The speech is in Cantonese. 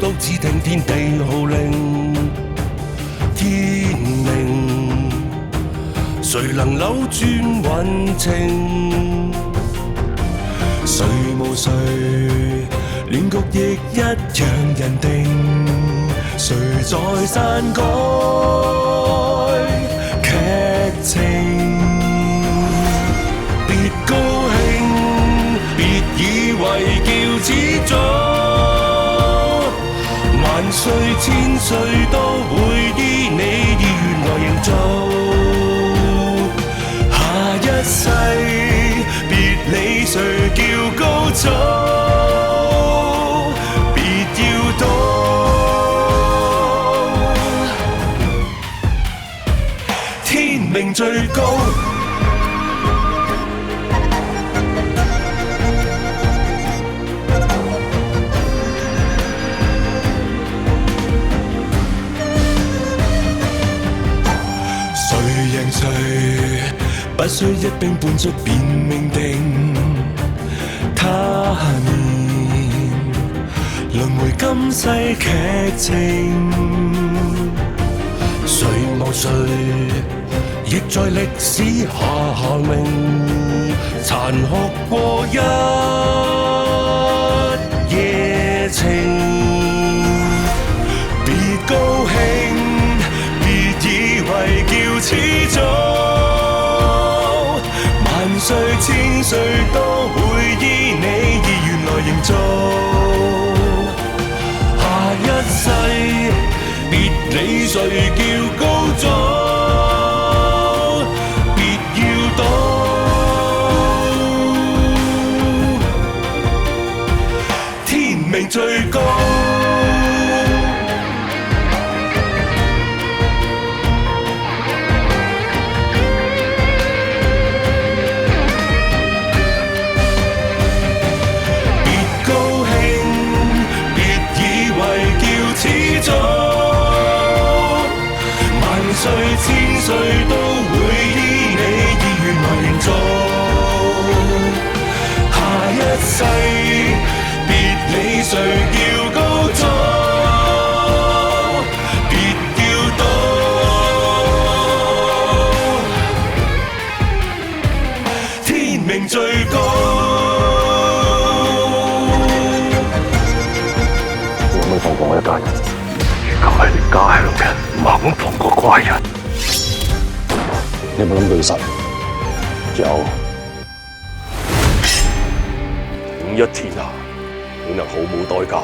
都只聽天地號令。天明，誰能扭轉運程？誰無誰，亂局亦一樣人定。誰在篡改劇情？別高興，別以為叫始祖，萬歲千歲都會依你意願來營造。下一世別理誰叫高祖，別要賭，天命最高。誰不需一兵半卒便命定，他年輪迴今世劇情，誰無誰亦在歷史下名，殘酷過一夜情。別高興，別以為叫始祖，萬歲千歲都會依你意願來營造。下一世別理誰叫高祖，別要賭，天命最高。萬歲千歲都會依你意願來營造。下一世別理誰叫高祖，別要賭，天命最高。你有冇放過我一家人？如果係你家鄉嘅，唔肯放過怪人。你有冇諗到要殺人？有。統一天下，豈能毫無代價？